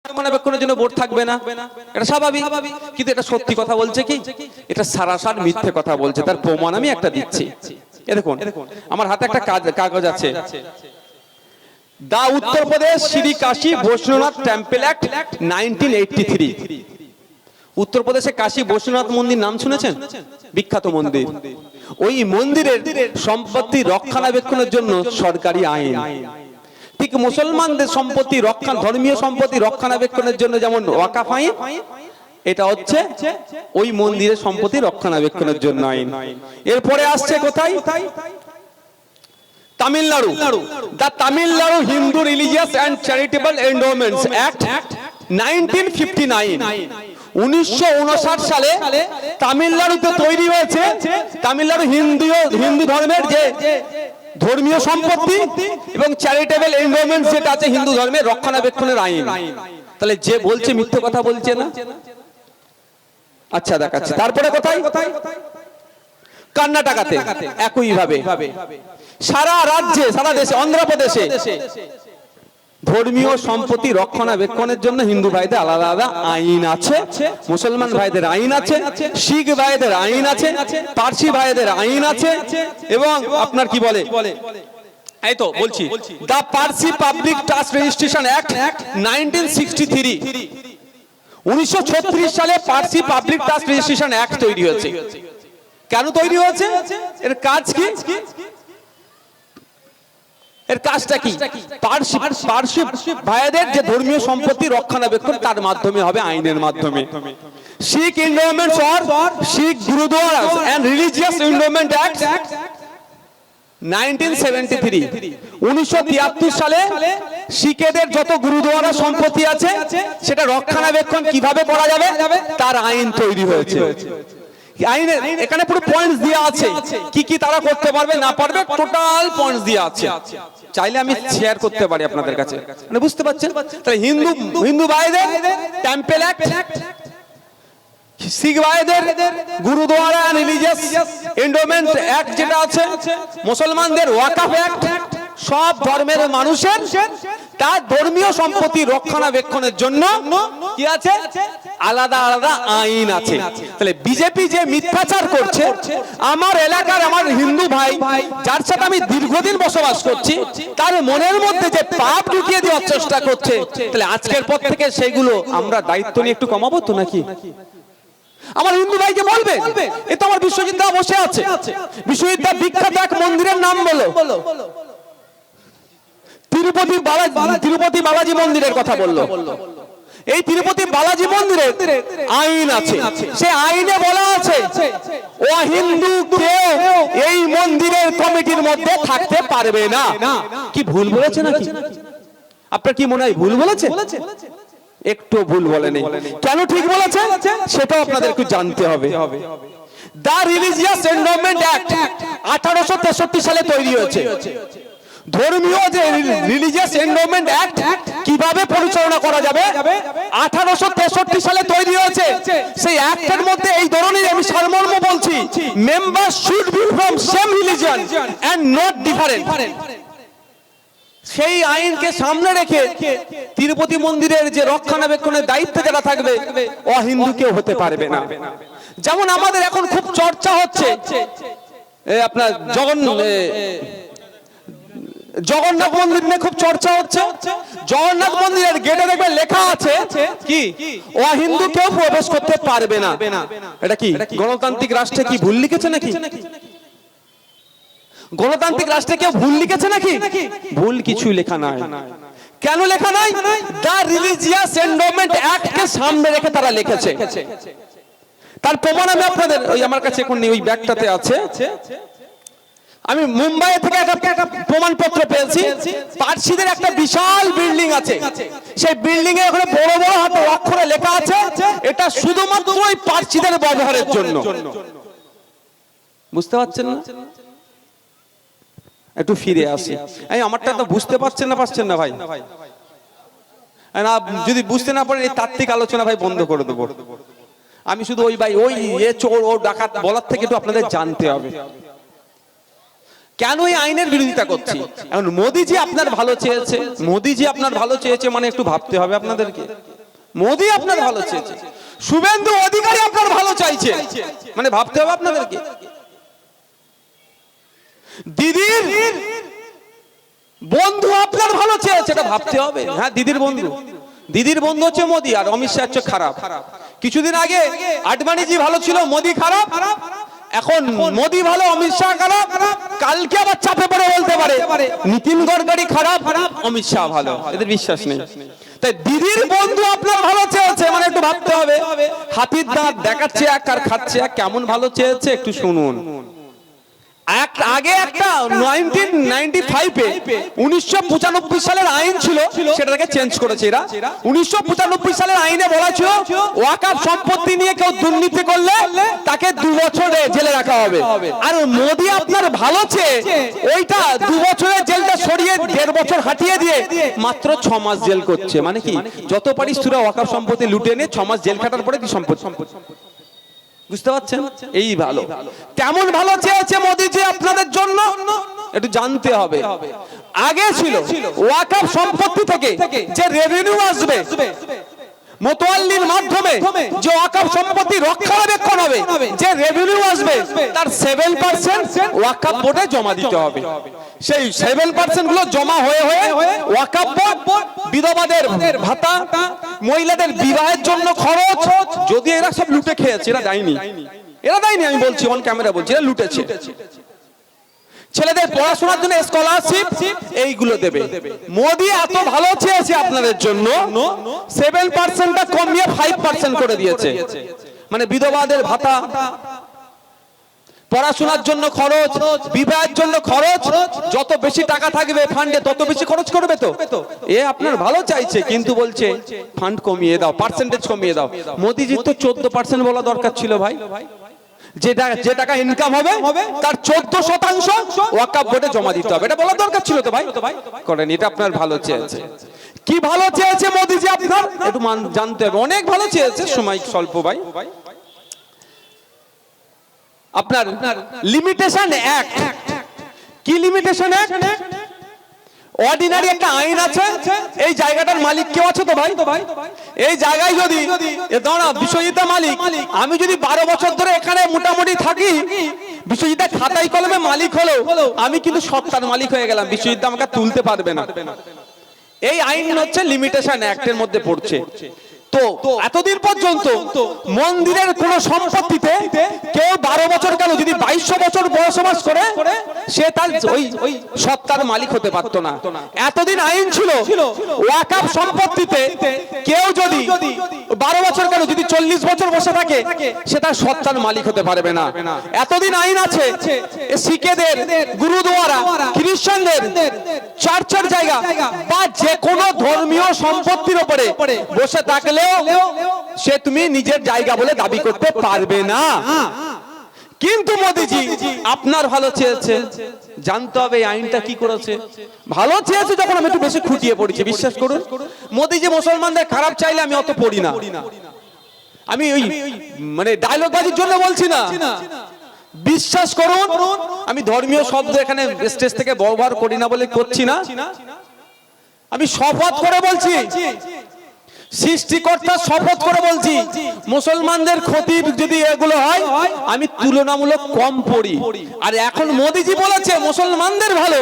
রক্ষণাবেক্ষণের জন্য বোর্ড থাকবে না, এটা স্বাভাবিক। কিন্তু এটা সত্যি কথা বলছে কি? এটা সারাসার মিথ্যে কথা বলছে। তার প্রমাণ আমি একটা দিচ্ছি। এ দেখুন, আমার হাতে একটা কাগজ আছে, দা উত্তরপ্রদেশ শ্রী কাশী বৈষ্ণবনাথ টেম্পল অ্যাক্ট 1983। উত্তরপ্রদেশে কাশী বৈষ্ণবনাথ মন্দির নাম শুনেছেন? বিখ্যাত মন্দির। ওই মন্দিরের সম্পত্তি রক্ষণাবেক্ষণের জন্য সরকারি আইন। ঠিক মুসলমানদের সম্পত্তি রক্ষা, ধর্মীয় সম্পত্তি রক্ষণাবেক্ষণের জন্য যেমন ওয়াকাফ আইন, এটা হচ্ছে ওই মন্দিরের সম্পত্তি রক্ষণাবেক্ষণের জন্য আইন। এরপরে আসছে কোথায়? Tamil Nadu, the Tamil Nadu Hindu religious and charitable endowments act 1959। 1959 সালে তামিলনাড়ুতে তৈরি হয়েছে তামিলনাড়ু হিন্দু ধর্মের যে ধর্মীয় সম্পত্তি এবং চ্যারিটেবল এন্ডোমেন্টস যেটা আছে হিন্দু ধর্মের রক্ষণাবেক্ষণের আইন। তাহলে যে বলছে মিথ্যে কথা বলছে না? আচ্ছা দেখাচ্ছি। তারপরে কোথায়? কর্ণাটকাতে একই ভাবে সারা রাজ্যে, সারা দেশে, অন্ধ্রপ্রদেশে ধর্মীয় সম্পত্তি রক্ষণাবেক্ষণের জন্য হিন্দু ভাইদের আলাদা আলাদা আইন আছে, মুসলমান ভাইদের আইন আছে, শিখ ভাইদের আইন আছে, পার্সি ভাইদের আইন আছে, এবং আপনার কি বলে, এই তো বলছি, the Parsi public trust registration act 1963। 1936 সালে Parsi public trust registration act তৈরি হয়েছে। কেন তৈরি হয়েছে? এর কাজ কি? এর কাজটা কি? পার্সি ভাইদের যে ধর্মীয় সম্পত্তি রক্ষণাবেক্ষণ তার মাধ্যমে হবে, আইনের মাধ্যমে। Sikh endowments or Sikh gurdwaras and religious endowment act 1973। 1973 সালে শিখেদের যত গুরুদ্বারা সম্পত্তি আছে সেটা রক্ষণাবেক্ষণ কিভাবে করা যাবে তার আইন তৈরি হয়েছে। আইনে এখানে পুরো পয়েন্টস দেয়া আছে, কি কি তারা করতে পারবে না পারবে, টোটাল পয়েন্টস দেয়া আছে। চাইলে আমি শেয়ার করতে পারি আপনাদের কাছে, মানে বুঝতে পারছেন? তাহলে হিন্দু ভাইদের টেম্পল অ্যাক্ট, শিখ ভাইদের Gurudwara and religious endowment act যেটা আছে, মুসলমানদের ওয়াকাফ অ্যাক্ট, সব ধর্মের মানুষের তার ধর্মীয় সম্পত্তি রক্ষণাবেক্ষণের জন্য কি আছে? আলাদা আলাদা আইন আছে। তাহলে বিজেপি যে মিথ্যাচার করছে, আমার এলাকার আমার হিন্দু ভাই যার সাথে আমি দীর্ঘদিন বসবাস করছি তার মনের মধ্যে যে পাপ ঢুকিয়ে দেওয়ার চেষ্টা করছে, তাহলে আজকের পর থেকে সেগুলো আমরা দায়িত্ব নিয়ে একটু কমাবো তো নাকি? আমার হিন্দু ভাইকে বলবে, এ তো আমার বিশ্বজিৎ দা বসে আছে, বিশ্বজিৎ দা বিখ্যাত এক মন্দিরের নাম বলো, তিরুপতি বালাজি মন্দিরের কথা বললো। এই তিরুপতি বালাজি মন্দিরে আইন আছে, সে আইনে বলা আছে অহিন্দু কেউ এই মন্দিরের কমিটির মধ্যে থাকতে পারবে না। কি ভুল বলেছে নাকি? আপনার কি মনে হয় ভুল বলেছে? একটু ভুল বলেনি। কেন ঠিক বলেছে সেটাও আপনাদের একটু জানতে হবে। দ্য রিলিজিয়াস এন্ডোমেন্ট অ্যাক্ট 1863 সালে তৈরি হয়েছে। ধর্মীয় যে রিলিজিয়াস এন্ডোমেন্ট অ্যাক্ট কিভাবে পরিচালনা করা যাবে 1863 সালে তৈরি হয়েছে। সেই অ্যাক্টের মধ্যে এই ধরনের, আমি সারমর্ম বলছি, member should be from same religion and not different. সেই আইনকে সামনে রেখে তিরুপতি মন্দিরের যে রক্ষণাবেক্ষণের দায়িত্বে যারা থাকবে অহিন্দু কেউ হতে পারবে না। যেমন আমাদের এখন খুব চর্চা হচ্ছে আপনার জগন্নাথ মন্দির নিয়ে খুব চর্চা হচ্ছে। জগন্নাথ মন্দিরের গেটে দেখবে লেখা আছে কি অহিন্দু কেউ প্রবেশ করতে পারবে না। এটা কি গণতান্ত্রিক রাষ্ট্রে কি ভুল লিখেছে নাকি? গণতান্ত্রিক রাষ্ট্রে কেউ ভুল লিখেছে নাকি? ভুল কিছু লেখা নাই। কেন লেখা নাই? দ্য রিলিজিয়াস এন্ডোমেন্ট অ্যাক্ট কে সামনে রেখে তারা লিখেছে। তার প্রমাণ আমি আপনাদের, ওই আমার কাছে এখন ওই ব্যাগটাতে আছে, আমি মুম্বাই থেকে একটা প্রমাণপত্র পেয়েছি। পার্সিদের একটা বিশাল বিল্ডিং আছে, সেই বিল্ডিং এ ওখানে বড় বড় হাতে অক্ষরে লেখা আছে এটা শুধুমাত্র ওই পার্সিদের ব্যবহারের জন্য। বুঝতে পারছেন না? একটু ফিরে আসি। এই আমারটা তো বুঝতে পারছেন না ভাই? না যদি বুঝতে না পারেন এই তাত্ত্বিক আলোচনা ভাই বন্ধ করে দেবো। আমি শুধু ওই ভাই ওই এ চোর ও ডাকাত বলার থেকে একটু আপনাদের জানতে হবে কেন এই আইনের বিরোধিতা করছি। এখন মোদিজি আপনার ভালো চেয়েছে, মোদিজি আপনার ভালো চেয়েছে মানে একটু ভাবতে হবে আপনাদেরকে। মোদি আপনার ভালো চেয়েছে, শুভেন্দু অধিকারী আপনার ভালো চাইছে, মানে ভাবতে হবে আপনাদেরকে। দিদির বন্ধু আপনার ভালো চেয়েছে, এটা ভাবতে হবে। হ্যাঁ, দিদির বন্ধু, দিদির বন্ধু হচ্ছে মোদি, আর অমিত শাহ হচ্ছে খারাপ। কিছুদিন আগে আডবাণীজি ভালো ছিল, মোদি খারাপ। এখন মোদি ভালো, অমিত শাহ খারাপ। কালকে আবার চাপে পড়ে বলতে পারে নীতিন গডকরি খারাপ, অমিত শাহ ভালো। এদের বিশ্বাস নেই। তাই দিদির বন্ধু আপনার ভালো চেয়েছে, মানে একটু ভাবতে হবে। হাতির দাঁত দেখাচ্ছে এক আর খাচ্ছে এক, কেমন ভালো চেয়েছে একটু শুনুন। আগে একটা 1995 সালের আইন ছিল, সেটাকে চেঞ্জ করেছে এরা। 1995 সালের আইনে বলা ছিল ওয়াকফ সম্পত্তি নিয়ে কেউ দুর্নীতি করলে তাকে 2 বছরে জেলে রাখা হবে। আর মোদি আপনার ভালো চেয়ে ওইটা 2 বছরের জেলটা সরিয়ে 1.5 বছর হাঁটিয়ে দিয়ে মাত্র 6 মাস জেল করছে। মানে কি, যত পারিস তোরা ওয়াকফ সম্পত্তি লুটে নিয়ে 6 মাস জেল খাটার পরে কি সম্পত্তি। বুঝতে পারছেন? এই ভালো, কেমন ভালো চেয়েছে মোদিজি আপনাদের জন্য একটু জানতে হবে। আগে ছিল ওয়াকফ সম্পত্তি থেকে যে রেভিনিউ আসবে, মোতাওয়াল্লির মাধ্যমে যে ওয়াকফ সম্পত্তি রক্ষণাবেক্ষণ হবে, যে রেভিনিউ আসবে তার 7% ওয়াকফ বোর্ডে জমা দিতে হবে। সেই 7% গুলো জমা হয়ে ওয়াকফ বোর্ড বিধবাদের ভাতা, মহিলাদের বিবাহের জন্য খরচ, যদি এরা সব লুটে খেয়েছে, এরা দেয়নি, আমি বলছি অন ক্যামেরা বলছি, এরা লুটেছে। ছেলেদের পড়াশোনার জন্য স্কলারশিপ এইগুলো দেবে। মোদি এত ভালো চেয়েছে আপনাদের জন্য 7%টা কমিয়ে 5% করে দিয়েছে। মানে বিধবাদের ভাতা, পড়াশোনার জন্য খরচ, বিবাহের জন্য খরচ, যত বেশি টাকা থাকবে ফান্ডে তত বেশি খরচ করবে। তো এ আপনার ভালো চাইছে, কিন্তু বলছে ফান্ড কমিয়ে দাও, পার্সেন্টেজ কমিয়ে দাও। মোদিজির তো 14% বলা দরকার ছিল ভাই। যে টাকা ইনকাম হবে তার 14% ওয়াকফ বোর্ডে জমা দিতে হবে, এটা বলা দরকার ছিল তো ভাই। করেন, এটা আপনার ভালো চেয়েছে। কি ভালো চেয়েছে মোদিজি আপনার একটু জানতে হবে। অনেক ভালো চেয়েছে, সময় স্বল্প ভাই। আপনার লিমিটেশন অ্যাক্ট, কি লিমিটেশন অ্যাক্ট? অর্ডিনারি একটা আইন আছে, এই জায়গাটার মালিক কেউ আছে তো ভাই? এই জায়গায় যদি দাঁড়া বিশ্বজিৎ মালিক, আমি যদি 12 বছর ধরে এখানে মোটামুটি থাকি, বিশ্বজিৎ খাতায় কলমে মালিক হলো, আমি কিন্তু সত্তার মালিক হয়ে গেলাম, বিশ্বজিৎ আমাকে তুলতে পারবে না। এই আইন হচ্ছে লিমিটেশন অ্যাক্টের মধ্যে পড়ছে। তো এতদিন পর্যন্ত মন্দিরের কোন সম্পত্তিতে কেউ 12 বছর কেন, যদি 2200 বছর বসবাস করে সে তার ওই সত্তার মালিক হতে পারতো না। এতদিন আইন ছিল ওয়াকফ সম্পত্তিতে কেউ যদি 12 বছর কেন, যদি 40 বছর বসে থাকে সে তার সত্তার মালিক হতে পারবে না। এতদিন আইন আছে শিখেদের গুরুদুয়ারা, খ্রিস্টানদের চার্চের জায়গা বা যে কোনো ধর্মীয় সম্পত্তির উপরে বসে থাকলে সে তুমি নিজের জায়গা বলে দাবি করতে পারবে না। কিন্তু মোদিজি আপনার ভালো চেয়েছে, জানতে হবে আইনটা কি করেছে। ভালো চেয়েছে যখন আমি একটু বেশি খুঁটিয়ে পড়েছি, বিশ্বাস করুন। মোদিজি মুসলমানদের খারাপ চাইলে আমি অত পড়ি না, আমি ওই মানে ডায়লগ বাজির জন্য বলছি না, বিশ্বাস করুন। আমি ধর্মীয় শব্দ এখানে স্টেজ থেকে ব্যবহার করি না বলে করছি না, আমি শপথ করে বলছি, সৃষ্টিকর্তার শপথ করে বলছি, মুসলমানদের ক্ষতির যদি এগুলো হয় আমি তুলনামূলক কম পড়ি। আর এখন মোদিজি বলেছে মুসলমানদের ভালো।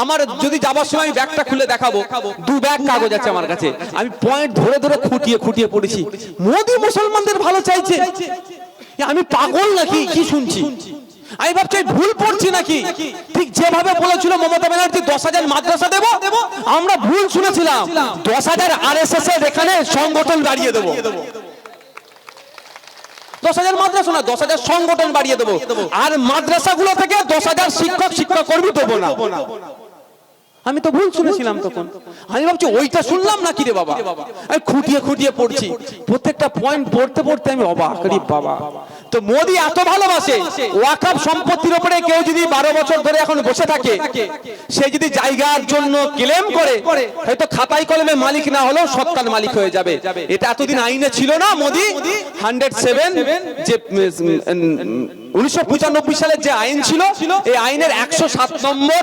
আমার যদি যাবার সময় ব্যাগটা খুলে দেখাবো, 2 ব্যাগ কাগজ আছে আমার কাছে, আমি পয়েন্ট ধরে ধরে খুঁটিয়ে পড়েছি। মোদি মুসলমানদের ভালো চাইছে, আমি পাগল নাকি কি শুনছি? আমি ভাবছি ভুল পড়ছি নাকি? ঠিক যেভাবে বলেছিল মমতা ব্যানার্জি 10,000 মাদ্রাসা দেব, আমরা ভুল শুনেছিলাম। 10,000 RSS এর এখানে সংগঠন বাড়িয়ে দেবো। 10,000 মাদ্রাসা না, 10,000 সংগঠন বাড়িয়ে দেবো। আর মাদ্রাসাগুলো থেকে 10,000 শিক্ষক কর্মী দেবো না। আমি তো ভুল শুনেছিলাম তখন। আমি ভাবছি ওইটা শুনলাম নাকি রে বাবা। আমি খুঁটিয়ে পড়ছি, প্রত্যেকটা পয়েন্ট পড়তে আমি অবাক করি বাবা। তো মোদি এত ভালোবাসে, ওয়াকফ সম্পত্তির উপরে কেউ যদি 12 বছর ধরে এখন বসে থাকে, সে যদি জায়গার জন্য ক্লেম করে, হয়তো খাতায় কলমে মালিক না হলেও সত্তার মালিক হয়ে যাবে। এটা এতদিন আইনে ছিল না। মোদি 107 যে 1995 সালের যে আইন ছিল, এই আইনের 107 নম্বর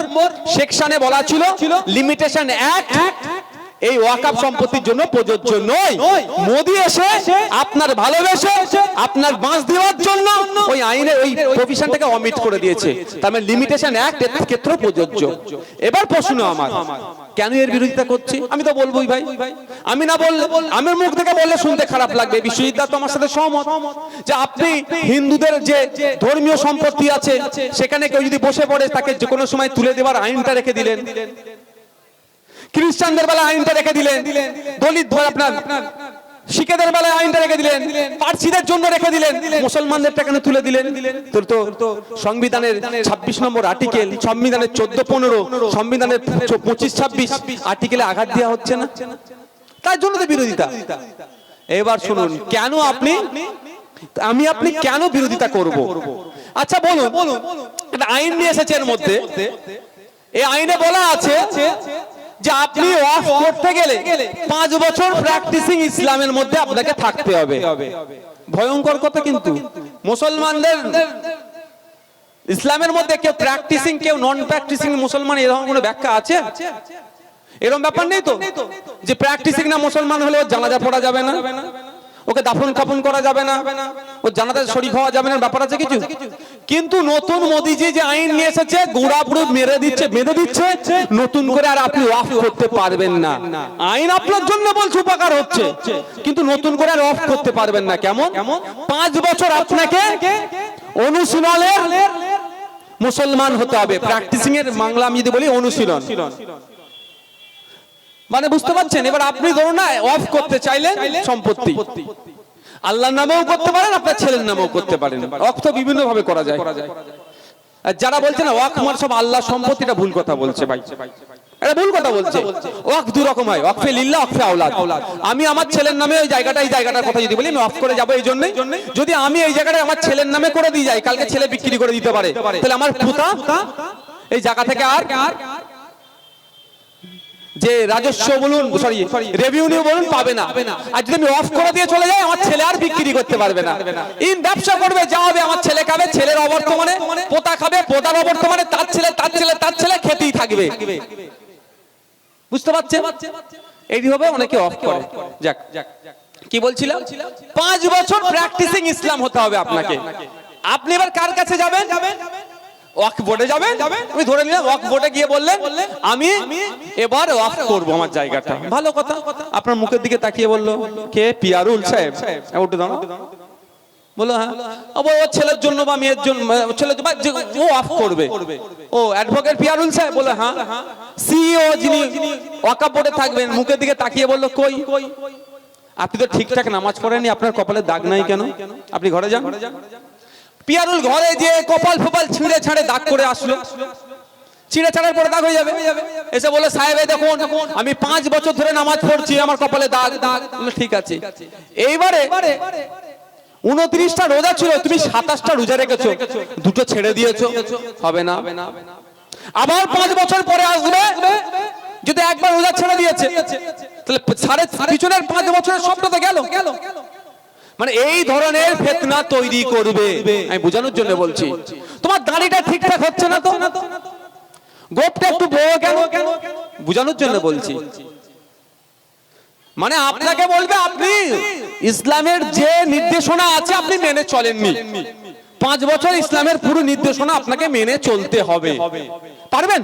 সেকশনে বলা ছিল লিমিটেশন অ্যাক্ট এই ওয়াকফ সম্পত্তির জন্য প্রযোজ্য নয়। মোদি এসে আপনার ভালোবেসে আপনার বাঁশ দেওয়ার জন্য ওই আইনে ওই প্রভিশনটাকে অমিট করে দিয়েছে। তার মানে লিমিটেশন অ্যাক্ট এর ক্ষেত্রে প্রযোজ্য। এবার প্রশ্ন আমার, কেন এর বিরোধিতা করছি? আমি তো বলবোই ভাই, আমি না বললে, আমার মুখ থেকে বললে শুনতে খারাপ লাগবে। বিশ্বজিৎ দা তো আমার সাথে সহমত যে আপনি হিন্দুদের যে ধর্মীয় সম্পত্তি আছে সেখানে কেউ যদি বসে পড়ে তাকে যে কোনো সময় তুলে দেওয়ার আইনটা রেখে দিলেন, খ্রিস্টানদের বেলায় আইনটা রেখে দিলেন, দলিত আপনার শিখেদের বেলায় আইনটা রেখে দিলেন, পার্সিদের জন্য রেখে দিলেন, মুসলমানদেরটা কেন তুলে দিলেন? তোর তো সংবিধানের 26 নম্বর আর্টিকেল, সংবিধানের 14-15, সংবিধানের 25-26 আর্টিকেলে আঘাত দেওয়া হচ্ছে না, তার জন্য তো বিরোধিতা। এবার শুনুন, কেন আপনি কেন বিরোধিতা করব? আচ্ছা বলুন, একটা আইন নিয়ে এসেছে এর মধ্যে, এই আইনে বলা আছে যে আপনি ওয়াকফ করতে গেলে 5 বছর প্র্যাকটিসিং ইসলামের মধ্যে আপনাকে থাকতে হবে। ভয়ঙ্কর কথা। কিন্তু মুসলমানদের ইসলামের মধ্যে কেউ প্র্যাকটিসিং কেউ নন প্র্যাকটিসিং মুসলমান এরকম কোনো ব্যাখ্যা আছে? এরকম ব্যাপার নেই তো যে প্র্যাকটিসিং না মুসলমান হলে ওর জানাজা পড়া যাবে না, ওকে দাফন কাফন করা যাবে না, ও জানাজায় শরীক হওয়া যাবে না, ব্যাপার আছে কিছু? কিন্তু নতুন মোদিজি যে আইন নিয়ে এসেছে গোড়া পুরো মেরে দিচ্ছে, বেঁধে দিচ্ছে, নতুন করে আর আপনি ওয়াকফ করতে পারবেন না। আইন আপনার জন্য বলছে উপকার হচ্ছে, কিন্তু নতুন করে আর ওয়াকফ করতে পারবেন না। কেমন? 5 বছর আপনাকে অনুশীলনের মুসলমান হতে হবে। প্র্যাকটিসিং এর বাংলা আমি যদি বলি অনুশীলন, মানে বুঝতে পারছেন? এবার আপনি ধরুন না ওয়াকফ করতে চাইলেন সম্পত্তি, আল্লাহর নামেও করতে পারেন, আপনার ছেলের নামেও করতে পারেন। ওয়াকফ তো বিভিন্ন ভাবে করা যায়। আর যারা বলছে না ওয়াকফ মানে সব আল্লাহর সম্পত্তি, এটা ভুল কথা বলছে ভাই, এটা ভুল কথা বলছে। ওয়াকফ দুই রকম হয়, ওয়াকফে লিল্লাহ, ওয়াকফে আওলাদ। আমি আমার ছেলের নামে ওই জায়গাটার কথা যদি বলি, আমি ওয়াকফ করে যাবো এই জন্যই, যদি আমি এই জায়গাটা আমার ছেলের নামে করে দিয়ে যাই, কালকে ছেলে বিক্রি করে দিতে পারে, তাহলে আমার পুতা এই জায়গা থেকে আর যে রাজস্ব বলুন, সরি রেভিনিউ বলুন, পাবে না। আর যদি আমি অফ করে দিয়ে চলে যাই, আমার ছেলে আর বিক্রি করতে পারবে না। ইন ব্যবসা করবে, যা হবে আমার ছেলে খাবে, ছেলের অবর্তমানে পোতা খাবে, পোতার অবর্তমানে তার ছেলে খেতেই থাকবে। বুঝতে পারছেন? এইভাবে অনেকে অফ করে। যাক, কি বলছিলাম? 5 বছর প্র্যাকটিসিং ইসলাম হতে হবে আপনাকে। আপনি এবার কার কাছে যাবেন? ওয়াকফ বোর্ডে যাবেন। আমি ধরে নিলাম ওয়াকফ বোর্ডে গিয়ে বললেন আমি এবার ওয়াকফ করব আমার জায়গাটা। ভালো কথা। আপনার মুখের দিকে তাকিয়ে বলল, কে? পিয়ারুল সাহেব। উঠে দাঁড়াও। বললো হ্যাঁ। ও ছেলের জন্য বা মেয়ের জন্য, ছেলের জন্য ও ওয়াকফ করবে। ও অ্যাডভোকেট পিয়ারুল সাহেব? বলে হ্যাঁ। সিইও যিনি ওয়াকফ বোর্ডে থাকবেন, মুখের দিকে তাকিয়ে বলল, কই আপনি তো ঠিকঠাক নামাজ পড়েননি, আপনার কপালে দাগ নাই কেন? আপনি ঘরে যান। পিয়ারুল ঘরে যে কপাল ফোপাল ছিঁড়ে ছাড়ে দাগ করে আসলো, ছিঁড়ে ছাড়ার পরে দাগ হয়ে যাবে। এসে বলে, সাহেব দেখুন আমি 5 বছর ধরে নামাজ পড়ছি, আমার কপালে দাগ। ঠিক আছে, এইবারে 29টা রোজা ছিল, তুমি 27টা রোজা রেখেছো, 2টো ছেড়ে দিয়েছো, হবে না। আবার 5 বছর পরে আসবে, যদি একবার রোজা ছেড়ে দিয়েছে তাহলে পিছনের 5 বছরের সবটা তো গেল। মানে এই ধরনের ফিতনা তৈরি করবে। আমি বোঝানোর জন্য বলছি, তোমার দাড়িটা ঠিকঠাক হচ্ছে না তো, গোপটা একটু বড় কেন, বোঝানোর জন্য বলছি। মানে আপনাকে বলবে আপনি ইসলামের যে নির্দেশনা আছে আপনি মেনে চলেননি। 5 বছর ইসলামের পুরো নির্দেশনা আপনাকে মেনে চলতে হবে। পারবেন?